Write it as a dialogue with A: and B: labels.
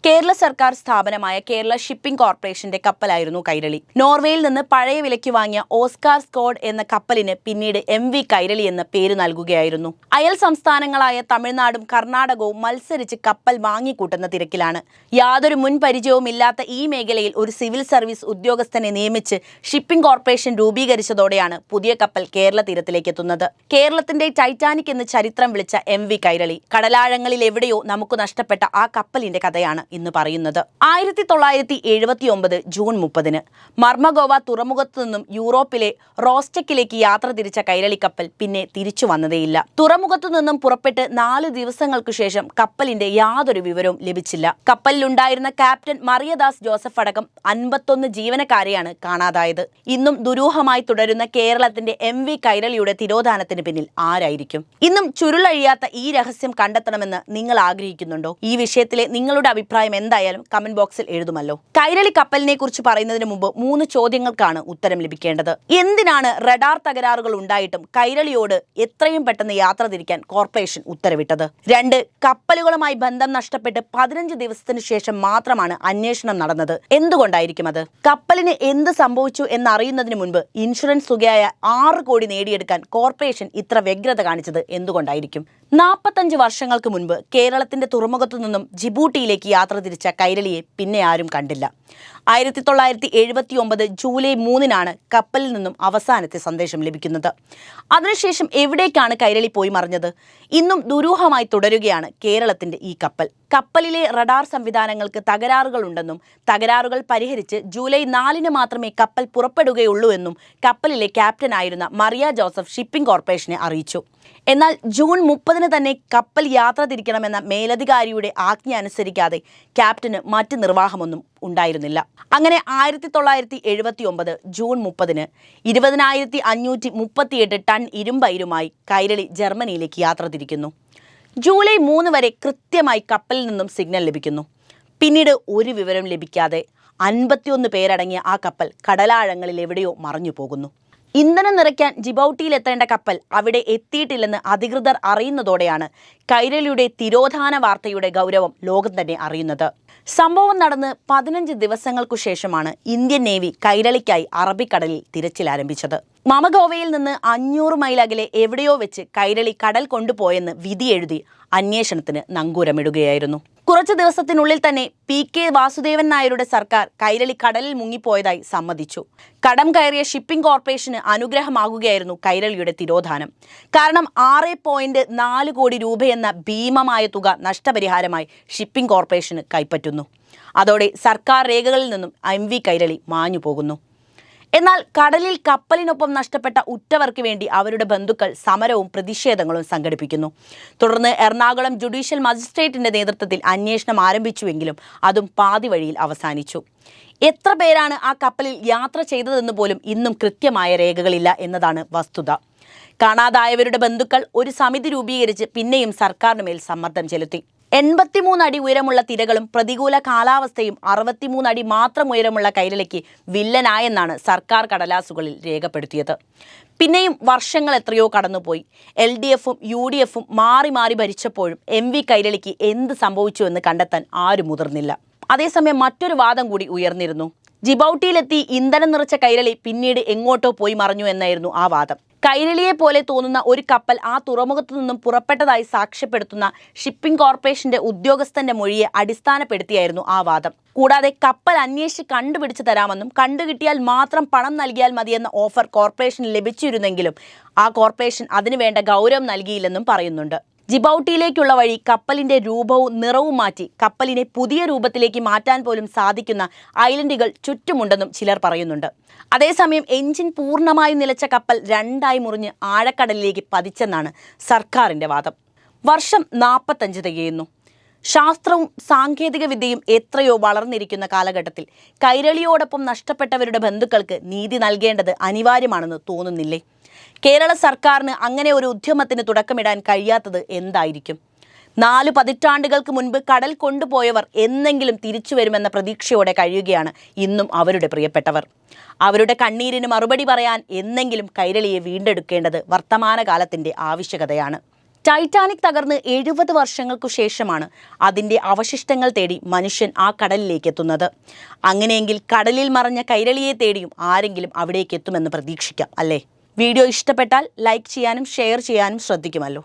A: കേരള സർക്കാർ സ്ഥാപനമായ കേരള ഷിപ്പിംഗ് കോർപ്പറേഷന്റെ കപ്പലായിരുന്നു കൈരളി. നോർവേയിൽ നിന്ന് പഴയ വിലയ്ക്ക് വാങ്ങിയ ഓസ്കാർ സ്കോഡ് എന്ന കപ്പലിന് പിന്നീട് MV കൈരളി എന്ന പേര് നൽകുകയായിരുന്നു. അയൽ സംസ്ഥാനങ്ങളായ തമിഴ്നാടും കർണാടകവും മത്സരിച്ച് കപ്പൽ വാങ്ങിക്കൂട്ടുന്ന തിരക്കിലാണ്. യാതൊരു മുൻ പരിചയവുമില്ലാത്ത ഈ മേഖലയിൽ ഒരു സിവിൽ സർവീസ് ഉദ്യോഗസ്ഥനെ നിയമിച്ച് ഷിപ്പിംഗ് കോർപ്പറേഷൻ രൂപീകരിച്ചതോടെയാണ് പുതിയ കപ്പൽ കേരള തീരത്തിലേക്ക് എത്തുന്നത്. കേരളത്തിന്റെ ടൈറ്റാനിക് എന്ന് ചരിത്രം വിളിച്ച MV കൈരളി കടലാഴങ്ങളിൽ എവിടെയോ നമുക്ക് നഷ്ടപ്പെട്ട ആ കപ്പലിന്റെ കഥയാണ് ഇന്ന് പറയുന്നത്. 1979 ജൂൺ 30 മർമഗോവ തുറമുഖത്തു നിന്നും യൂറോപ്പിലെ റോസ്റ്റക്കിലേക്ക് യാത്ര തിരിച്ച കൈരളി കപ്പൽ പിന്നെ തിരിച്ചു വന്നതേയില്ല. തുറമുഖത്തു നിന്നും പുറപ്പെട്ട് 4 ദിവസങ്ങൾക്കു ശേഷം കപ്പലിന്റെ യാതൊരു വിവരവും ലഭിച്ചില്ല. കപ്പലിലുണ്ടായിരുന്ന ക്യാപ്റ്റൻ മറിയദാസ് ജോസഫ് അടക്കം 51 ജീവനക്കാരെയാണ് കാണാതായത്. ഇന്നും ദുരൂഹമായി തുടരുന്ന കേരളത്തിന്റെ MV കൈരളിയുടെ തിരോധാനത്തിന് പിന്നിൽ ആരായിരിക്കും? ഇന്നും ചുരുളഴിയാത്ത ഈ രഹസ്യം കണ്ടെത്തണമെന്ന് നിങ്ങൾ ആഗ്രഹിക്കുന്നുണ്ടോ? ഈ വിഷയത്തിലെ നിങ്ങളുടെ അഭിപ്രായം എന്തായാലും കമന്റ് ബോക്സിൽ എഴുതുമല്ലോ. കൈരളി കപ്പലിനെ കുറിച്ച് പറയുന്നതിന് മുമ്പ് 3 ചോദ്യങ്ങൾക്കാണ് ഉത്തരം ലഭിക്കേണ്ടത്. എന്തിനാണ് റഡാർ തകരാറുകൾ ഉണ്ടായിട്ടും കൈരളിയോട് എത്രയും പെട്ടെന്ന് യാത്ര തിരിക്കാൻ കോർപ്പറേഷൻ ഉത്തരവിട്ടത്? 2. കപ്പലുകളുമായി ബന്ധം നഷ്ടപ്പെട്ട് 15 ദിവസത്തിന് ശേഷം മാത്രമാണ് അന്വേഷണം നടന്നത്. എന്തുകൊണ്ടായിരിക്കും അത്? കപ്പലിന് എന്ത് സംഭവിച്ചു എന്നറിയുന്നതിന് മുൻപ് ഇൻഷുറൻസ് തുകയായ 6 കോടി നേടിയെടുക്കാൻ കോർപ്പറേഷൻ ഇത്ര വ്യഗ്രത കാണിച്ചത് എന്തുകൊണ്ടായിരിക്കും? 45 വർഷങ്ങൾക്ക് മുൻപ് കേരളത്തിന്റെ തുറമുഖത്തു നിന്നും ജിബൂട്ടിയിലേക്ക് യാത്ര തിരിച്ച കൈരളിയെ പിന്നെ ആരും കണ്ടില്ല. 1979 ജൂലൈ 3 കപ്പലിൽ നിന്നും അവസാനത്തെ സന്ദേശം ലഭിക്കുന്നത്. അതിനുശേഷം എവിടേക്കാണ് കൈരളി പോയി മറിഞ്ഞത്? ഇന്നും ദുരൂഹമായി തുടരുകയാണ് കേരളത്തിന്റെ ഈ കപ്പൽ. കപ്പലിലെ റഡാർ സംവിധാനങ്ങൾക്ക് തകരാറുകളുണ്ടെന്നും തകരാറുകൾ പരിഹരിച്ച് ജൂലൈ 4 മാത്രമേ കപ്പൽ പുറപ്പെടുകയുള്ളൂ എന്നും കപ്പലിലെ ക്യാപ്റ്റനായിരുന്ന മറിയ ജോസഫ് ഷിപ്പിംഗ് കോർപ്പറേഷനെ അറിയിച്ചു. എന്നാൽ ജൂൺ 30 തന്നെ കപ്പൽ യാത്ര തിരിക്കണമെന്ന മേലധികാരിയുടെ ആജ്ഞ അനുസരിക്കാതെ ക്യാപ്റ്റന് മറ്റ് നിർവാഹമൊന്നും ഉണ്ടായിരുന്നില്ല. അങ്ങനെ 1979 ജൂൺ 30 20,538 ടൺ ഇരുമ്പയിരുമായി കൈരളി ജർമ്മനിയിലേക്ക് യാത്ര തിരിക്കുന്നു. ജൂലൈ 3 വരെ കൃത്യമായി കപ്പലിൽ നിന്നും സിഗ്നൽ ലഭിക്കുന്നു. പിന്നീട് ഒരു വിവരം ലഭിക്കാതെ 51 പേരടങ്ങിയ ആ കപ്പൽ കടലാഴങ്ങളിൽ എവിടെയോ മറഞ്ഞു പോകുന്നു. ഇന്ധനം നിറയ്ക്കാൻ ജിബൌട്ടിയിലെത്തേണ്ട കപ്പൽ അവിടെ എത്തിയിട്ടില്ലെന്ന് അധികൃതർ അറിയുന്നതോടെയാണ് കൈരളിയുടെ തിരോധാന വാർത്തയുടെ ഗൗരവം ലോകം തന്നെ അറിയുന്നത്. സംഭവം നടന്ന് 15 ദിവസങ്ങൾക്കു ശേഷമാണ് ഇന്ത്യൻ നേവി കൈരളിക്കായി അറബിക്കടലിൽ തിരച്ചിൽ ആരംഭിച്ചത്. മമഗോവയിൽ നിന്ന് 500 മൈൽ അകലെ എവിടെയോ വെച്ച് കൈരളി കടൽ കൊണ്ടുപോയെന്ന് വിധി എഴുതി അന്വേഷണത്തിന് നങ്കൂരമിടുകയായിരുന്നു. കുറച്ചു ദിവസത്തിനുള്ളിൽ തന്നെ PK വാസുദേവൻ നായരുടെ സർക്കാർ കൈരളി കടലിൽ മുങ്ങിപ്പോയതായി സമ്മതിച്ചു. കടം കയറിയ ഷിപ്പിംഗ് കോർപ്പറേഷന് അനുഗ്രഹമാകുകയായിരുന്നു കൈരളിയുടെ തിരോധാനം. കാരണം 6.4 കോടി രൂപയെന്ന ഭീമമായ തുക നഷ്ടപരിഹാരമായി ഷിപ്പിംഗ് കോർപ്പറേഷന് കൈപ്പറ്റുന്നു. അതോടെ സർക്കാർ രേഖകളിൽ നിന്നും MV കൈരളി മാഞ്ഞു പോകുന്നു. എന്നാൽ കടലിൽ കപ്പലിനൊപ്പം നഷ്ടപ്പെട്ട ഉറ്റവർക്ക് വേണ്ടി അവരുടെ ബന്ധുക്കൾ സമരവും പ്രതിഷേധങ്ങളും സംഘടിപ്പിക്കുന്നു. തുടർന്ന് എറണാകുളം ജുഡീഷ്യൽ മജിസ്ട്രേറ്റിന്റെ നേതൃത്വത്തിൽ അന്വേഷണം ആരംഭിച്ചുവെങ്കിലും അതും പാതി വഴിയിൽ അവസാനിച്ചു. എത്ര പേരാണ് ആ കപ്പലിൽ യാത്ര ചെയ്തതെന്ന് പോലും ഇന്നും കൃത്യമായ രേഖകളില്ല എന്നതാണ് വസ്തുത. കാണാതായവരുടെ ബന്ധുക്കൾ ഒരു സമിതി രൂപീകരിച്ച് പിന്നെയും സർക്കാരിന് മേൽ സമ്മർദ്ദം ചെലുത്തി. 83 അടി ഉയരമുള്ള തിരകളും പ്രതികൂല കാലാവസ്ഥയും 63 അടി മാത്രം ഉയരമുള്ള കൈരളിക്ക് വില്ലനായെന്നാണ് സർക്കാർ കടലാസുകളിൽ രേഖപ്പെടുത്തിയത്. പിന്നെയും വർഷങ്ങൾ എത്രയോ കടന്നുപോയി. LDFും UDFും മാറി മാറി ഭരിച്ചപ്പോഴും MV കൈരളിക്ക് എന്ത് സംഭവിച്ചു എന്ന് കണ്ടെത്താൻ ആരും മുതിർന്നില്ല. അതേസമയം മറ്റൊരു വാദം കൂടി ഉയർന്നിരുന്നു. ജിബൌട്ടിയിലെത്തി ഇന്ധനം നിറച്ച കൈരളി പിന്നീട് എങ്ങോട്ടോ പോയി മറഞ്ഞു എന്നായിരുന്നു ആ വാദം. കൈരളിയെ പോലെ തോന്നുന്ന ഒരു കപ്പൽ ആ തുറമുഖത്തു നിന്നും പുറപ്പെട്ടതായി സാക്ഷ്യപ്പെടുത്തുന്ന ഷിപ്പിംഗ് കോർപ്പറേഷന്റെ ഉദ്യോഗസ്ഥന്റെ മൊഴിയെ അടിസ്ഥാനപ്പെടുത്തിയായിരുന്നു ആ വാദം. കൂടാതെ കപ്പൽ അന്വേഷിച്ച് കണ്ടുപിടിച്ചു തരാമെന്നും കണ്ടുകിട്ടിയാൽ മാത്രം പണം നൽകിയാൽ മതിയെന്ന ഓഫർ കോർപ്പറേഷന് ലഭിച്ചിരുന്നെങ്കിലും ആ കോർപ്പറേഷൻ അതിനുവേണ്ട ഗൗരവം നൽകിയില്ലെന്നും പറയുന്നുണ്ട്. ജിബൌട്ടിയിലേക്കുള്ള വഴി കപ്പലിന്റെ രൂപവും നിറവും മാറ്റി കപ്പലിനെ പുതിയ രൂപത്തിലേക്ക് മാറ്റാൻ പോലും സാധിക്കുന്ന ഐലൻഡുകൾ ചുറ്റുമുണ്ടെന്നും ചിലർ പറയുന്നുണ്ട്. അതേസമയം എഞ്ചിൻ പൂർണ്ണമായും നിലച്ച കപ്പൽ 2 മുറിഞ്ഞ് ആഴക്കടലിലേക്ക് പതിച്ചെന്നാണ് സർക്കാരിന്റെ വാദം. വർഷം 45 തികയുന്നു. ശാസ്ത്രവും സാങ്കേതിക വിദ്യയും എത്രയോ വളർന്നിരിക്കുന്ന കാലഘട്ടത്തിൽ കൈരളിയോടൊപ്പം നഷ്ടപ്പെട്ടവരുടെ ബന്ധുക്കൾക്ക് നീതി നൽകേണ്ടത് അനിവാര്യമാണെന്ന് തോന്നുന്നില്ലേ? കേരള സർക്കാരിന് അങ്ങനെ ഒരു ഉദ്യമത്തിന് തുടക്കമിടാൻ കഴിയാത്തത് എന്തായിരിക്കും? 4 പതിറ്റാണ്ടുകൾക്ക് മുൻപ് കടൽ കൊണ്ടുപോയവർ എന്നെങ്കിലും തിരിച്ചു വരുമെന്ന പ്രതീക്ഷയോടെ കഴിയുകയാണ് ഇന്നും അവരുടെ പ്രിയപ്പെട്ടവർ. അവരുടെ കണ്ണീരിന് മറുപടി പറയാൻ എന്നെങ്കിലും കൈരളിയെ വീണ്ടെടുക്കേണ്ടത് വർത്തമാനകാലത്തിന്റെ ആവശ്യകതയാണ്. ടൈറ്റാനിക് തകർന്ന് 70 വർഷങ്ങൾക്കു ശേഷമാണ് അതിൻ്റെ അവശിഷ്ടങ്ങൾ തേടി മനുഷ്യൻ ആ കടലിലേക്ക് എത്തുന്നത്. അങ്ങനെയെങ്കിൽ കടലിൽ മറഞ്ഞ കൈരളിയെ തേടിയും ആരെങ്കിലും അവിടേക്ക് എത്തുമെന്ന് പ്രതീക്ഷിക്കാം, അല്ലേ? വീഡിയോ ഇഷ്ടപ്പെട്ടാൽ ലൈക്ക് ചെയ്യാനും ഷെയർ ചെയ്യാനും ശ്രദ്ധിക്കുമല്ലോ.